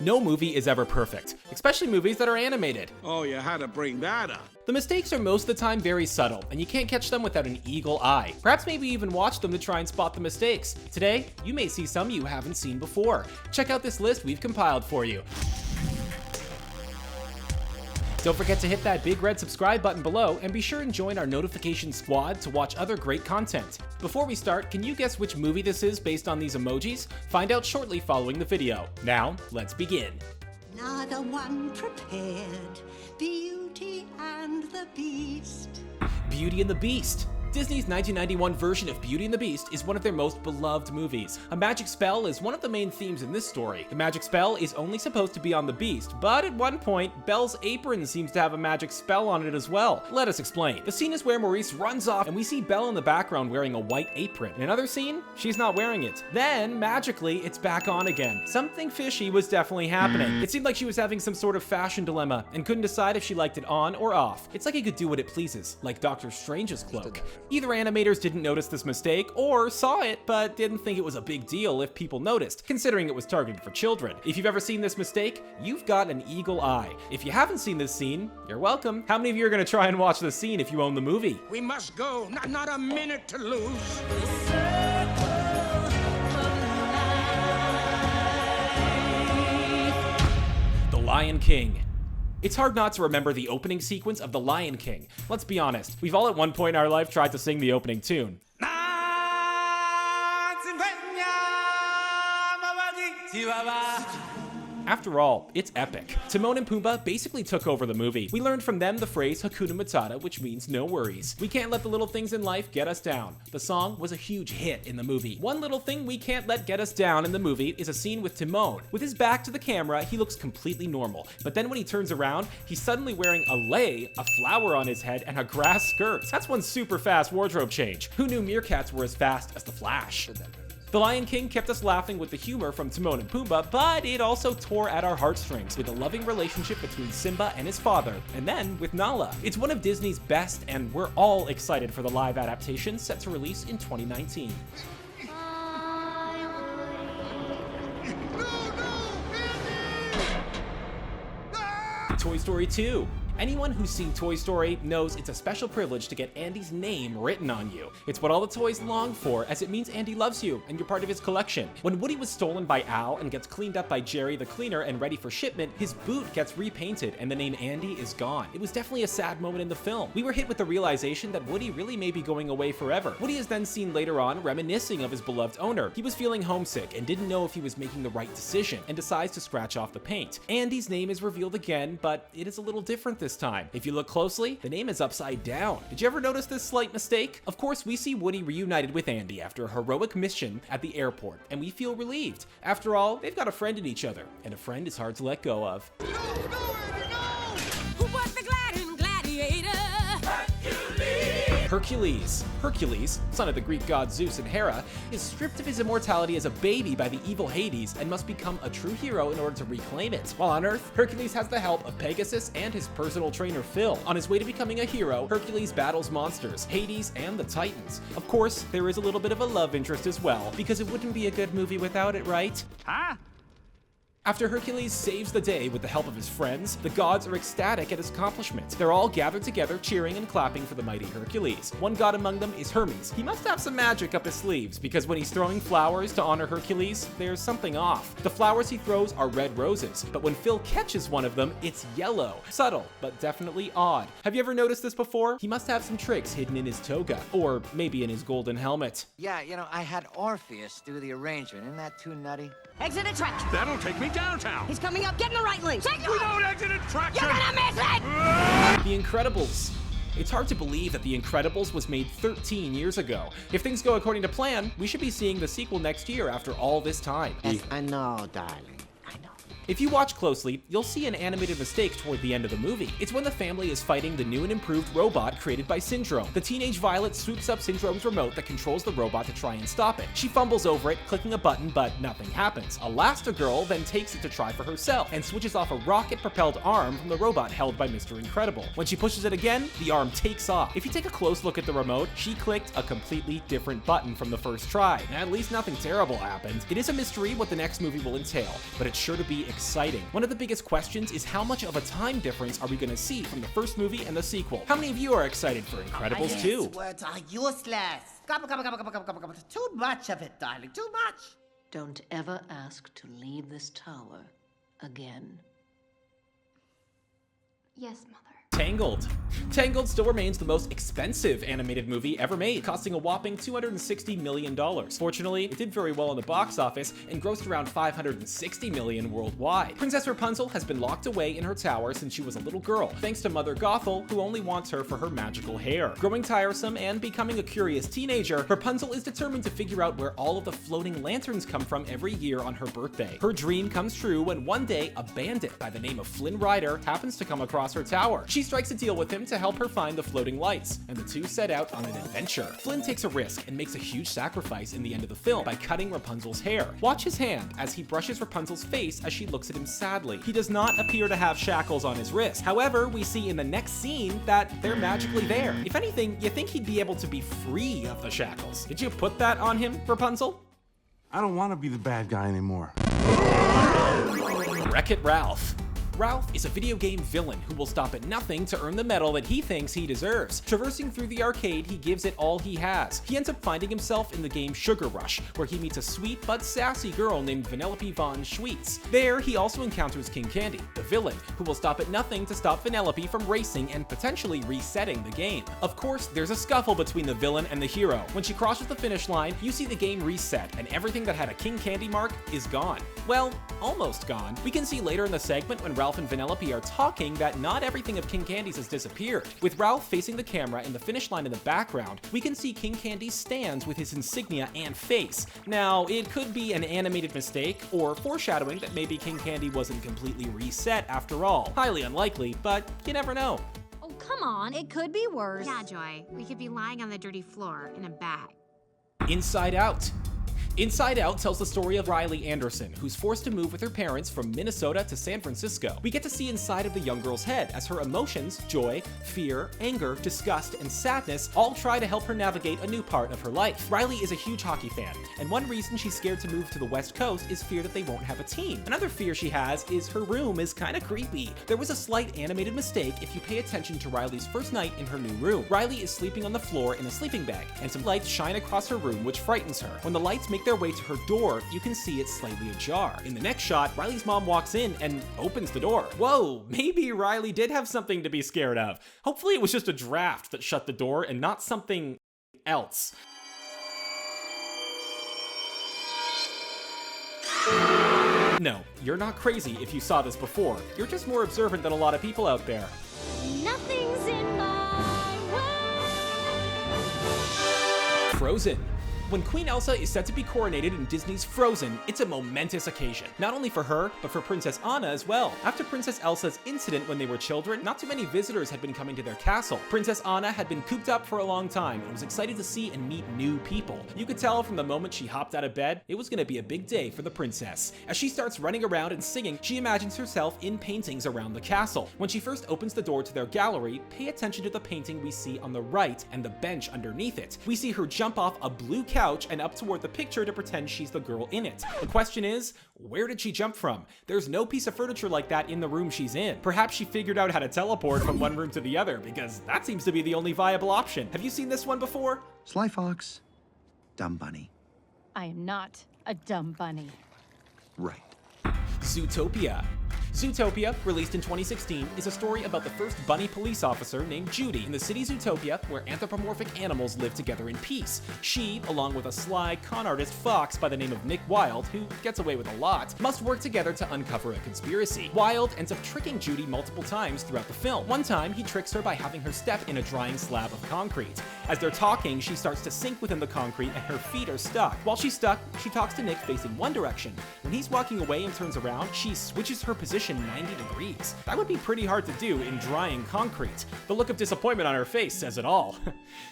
No movie is ever perfect, especially movies that are animated. Oh, you had to bring that up. The mistakes are most of the time very subtle, and you can't catch them without an eagle eye. Perhaps maybe even watch them to try and spot the mistakes. Today, you may see some you haven't seen before. Check out this list we've compiled for you. Don't forget to hit that big red subscribe button below, and be sure and join our notification squad to watch other great content. Before we start, can you guess which movie this is based on these emojis? Find out shortly following the video. Now, let's begin. Another one prepared, Beauty and the Beast. Beauty and the Beast. Disney's 1991 version of Beauty and the Beast is one of their most beloved movies. A magic spell is one of the main themes in this story. The magic spell is only supposed to be on the Beast, but at one point, Belle's apron seems to have a magic spell on it as well. Let us explain. The scene is where Maurice runs off and we see Belle in the background wearing a white apron. In another scene, she's not wearing it. Then, magically, it's back on again. Something fishy was definitely happening. It seemed like she was having some sort of fashion dilemma and couldn't decide if she liked it on or off. It's like it could do what it pleases, like Doctor Strange's cloak. Either animators didn't notice this mistake or saw it but didn't think it was a big deal if people noticed, considering it was targeted for children. If you've ever seen this mistake, you've got an eagle eye. If you haven't seen this scene, you're welcome. How many of you are going to try and watch this scene if you own the movie? We must go. Not a minute to lose. The Lion King. It's hard not to remember the opening sequence of The Lion King. Let's be honest, we've all at one point in our life tried to sing the opening tune. After all, it's epic. Timon and Pumbaa basically took over the movie. We learned from them the phrase Hakuna Matata, which means no worries. We can't let the little things in life get us down. The song was a huge hit in the movie. One little thing we can't let get us down in the movie is a scene with Timon. With his back to the camera, he looks completely normal. But then when he turns around, he's suddenly wearing a flower on his head, and a grass skirt. That's one super fast wardrobe change. Who knew meerkats were as fast as the Flash? The Lion King kept us laughing with the humor from Timon and Pumbaa, but it also tore at our heartstrings with a loving relationship between Simba and his father, and then with Nala. It's one of Disney's best, and we're all excited for the live adaptation set to release in 2019. Toy Story 2. Anyone who's seen Toy Story knows it's a special privilege to get Andy's name written on you. It's what all the toys long for, as it means Andy loves you and you're part of his collection. When Woody was stolen by Al and gets cleaned up by Jerry the cleaner and ready for shipment, his boot gets repainted and the name Andy is gone. It was definitely a sad moment in the film. We were hit with the realization that Woody really may be going away forever. Woody is then seen later on reminiscing of his beloved owner. He was feeling homesick and didn't know if he was making the right decision and decides to scratch off the paint. Andy's name is revealed again, but it is a little different this time. If you look closely, the name is upside down. Did you ever notice this slight mistake? Of course, we see Woody reunited with Andy after a heroic mission at the airport, and we feel relieved. After all, they've got a friend in each other, and a friend is hard to let go of. No, Andy, no! Who was the gladiator? Hercules. Hercules, son of the Greek gods Zeus and Hera, is stripped of his immortality as a baby by the evil Hades and must become a true hero in order to reclaim it. While on Earth, Hercules has the help of Pegasus and his personal trainer Phil. On his way to becoming a hero, Hercules battles monsters, Hades and the Titans. Of course, there is a little bit of a love interest as well, because it wouldn't be a good movie without it, right? Huh? After Hercules saves the day with the help of his friends, the gods are ecstatic at his accomplishments. They're all gathered together, cheering and clapping for the mighty Hercules. One god among them is Hermes. He must have some magic up his sleeves, because when he's throwing flowers to honor Hercules, there's something off. The flowers he throws are red roses, but when Phil catches one of them, it's yellow. Subtle, but definitely odd. Have you ever noticed this before? He must have some tricks hidden in his toga, or maybe in his golden helmet. Yeah, I had Orpheus do the arrangement. Isn't that too nutty? Exit attraction. That'll take me downtown. He's coming up. Get in the right lane. We don't exit attraction. You're gonna miss it! The Incredibles. It's hard to believe that The Incredibles was made 13 years ago. If things go according to plan, we should be seeing the sequel next year after all this time. Yes, I know, darling. I know. If you watch closely, you'll see an animated mistake toward the end of the movie. It's when the family is fighting the new and improved robot created by Syndrome. The teenage Violet swoops up Syndrome's remote that controls the robot to try and stop it. She fumbles over it, clicking a button, but nothing happens. Elastigirl then takes it to try for herself and switches off a rocket-propelled arm from the robot held by Mr. Incredible. When she pushes it again, the arm takes off. If you take a close look at the remote, she clicked a completely different button from the first try. At least nothing terrible happened. It is a mystery what the next movie will entail, but it's sure to be exciting. One of the biggest questions is how much of a time difference are we gonna see from the first movie and the sequel? How many of you are excited for Incredibles 2? Words are useless. Gobble, gobble, gobble, gobble, gobble, gobble. Too much of it, darling. Too much. Don't ever ask to leave this tower again. Yes, Mother. Tangled. Tangled still remains the most expensive animated movie ever made, costing a whopping $260 million. Fortunately, it did very well in the box office and grossed around $560 million worldwide. Princess Rapunzel has been locked away in her tower since she was a little girl, thanks to Mother Gothel, who only wants her for her magical hair. Growing tiresome and becoming a curious teenager, Rapunzel is determined to figure out where all of the floating lanterns come from every year on her birthday. Her dream comes true when one day a bandit by the name of Flynn Rider happens to come across her tower. She strikes a deal with him to help her find the floating lights, and the two set out on an adventure. Flynn takes a risk and makes a huge sacrifice in the end of the film by cutting Rapunzel's hair. Watch his hand as he brushes Rapunzel's face as she looks at him sadly. He does not appear to have shackles on his wrist. However, we see in the next scene that they're magically there. If anything, you think he'd be able to be free of the shackles. Did you put that on him, Rapunzel? I don't want to be the bad guy anymore. WreckIt Ralph. Ralph is a video game villain who will stop at nothing to earn the medal that he thinks he deserves. Traversing through the arcade, he gives it all he has. He ends up finding himself in the game Sugar Rush, where he meets a sweet but sassy girl named Vanellope von Schweetz. There, he also encounters King Candy, the villain, who will stop at nothing to stop Vanellope from racing and potentially resetting the game. Of course, there's a scuffle between the villain and the hero. When she crosses the finish line, you see the game reset, and everything that had a King Candy mark is gone. Well, almost gone. We can see later in the segment when Ralph and Vanellope are talking that not everything of King Candy's has disappeared. With Ralph facing the camera and the finish line in the background, we can see King Candy's stands with his insignia and face. Now, it could be an animated mistake, or foreshadowing that maybe King Candy wasn't completely reset after all. Highly unlikely, but you never know. Oh, come on, it could be worse. Yeah, Joy. We could be lying on the dirty floor in a bag. Inside Out. Inside Out tells the story of Riley Anderson, who's forced to move with her parents from Minnesota to San Francisco. We get to see inside of the young girl's head as her emotions, joy, fear, anger, disgust, and sadness all try to help her navigate a new part of her life. Riley is a huge hockey fan, and one reason she's scared to move to the West Coast is fear that they won't have a team. Another fear she has is her room is kinda creepy. There was a slight animated mistake if you pay attention to Riley's first night in her new room. Riley is sleeping on the floor in a sleeping bag, and some lights shine across her room which frightens her. When the lights make their way to her door, you can see it's slightly ajar. In the next shot, Riley's mom walks in and opens the door. Whoa, maybe Riley did have something to be scared of. Hopefully it was just a draft that shut the door and not something else. No, you're not crazy if you saw this before. You're just more observant than a lot of people out there. Nothing's in my way. Frozen. When Queen Elsa is set to be coronated in Disney's Frozen, it's a momentous occasion. Not only for her, but for Princess Anna as well. After Princess Elsa's incident when they were children, not too many visitors had been coming to their castle. Princess Anna had been cooped up for a long time and was excited to see and meet new people. You could tell from the moment she hopped out of bed, it was gonna be a big day for the princess. As she starts running around and singing, she imagines herself in paintings around the castle. When she first opens the door to their gallery, pay attention to the painting we see on the right and the bench underneath it. We see her jump off a blue couch and up toward the picture to pretend she's the girl in it. The question is, where did she jump from? There's no piece of furniture like that in the room she's in. Perhaps she figured out how to teleport from one room to the other, because that seems to be the only viable option. Have you seen this one before? Sly Fox, dumb bunny. I am not a dumb bunny. Right. Zootopia. Zootopia, released in 2016, is a story about the first bunny police officer named Judy in the city Zootopia, where anthropomorphic animals live together in peace. She, along with a sly con artist fox by the name of Nick Wilde, who gets away with a lot, must work together to uncover a conspiracy. Wilde ends up tricking Judy multiple times throughout the film. One time, he tricks her by having her step in a drying slab of concrete. As they're talking, she starts to sink within the concrete and her feet are stuck. While she's stuck, she talks to Nick facing one direction. When he's walking away and turns around, she switches her position 90 degrees. That would be pretty hard to do in drying concrete. The look of disappointment on her face says it all.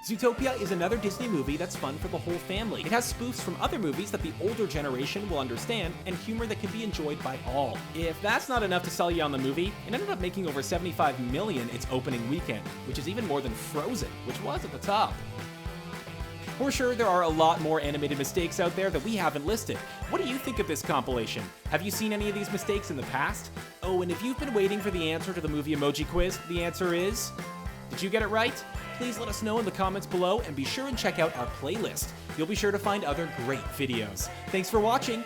Zootopia is another Disney movie that's fun for the whole family. It has spoofs from other movies that the older generation will understand and humor that can be enjoyed by all. If that's not enough to sell you on the movie, it ended up making over $75 million its opening weekend, which is even more than Frozen, which was at the top. We're sure there are a lot more animated mistakes out there that we haven't listed. What do you think of this compilation? Have you seen any of these mistakes in the past? Oh, and if you've been waiting for the answer to the movie emoji quiz, the answer is... Did you get it right? Please let us know in the comments below, and be sure and check out our playlist. You'll be sure to find other great videos. Thanks for watching.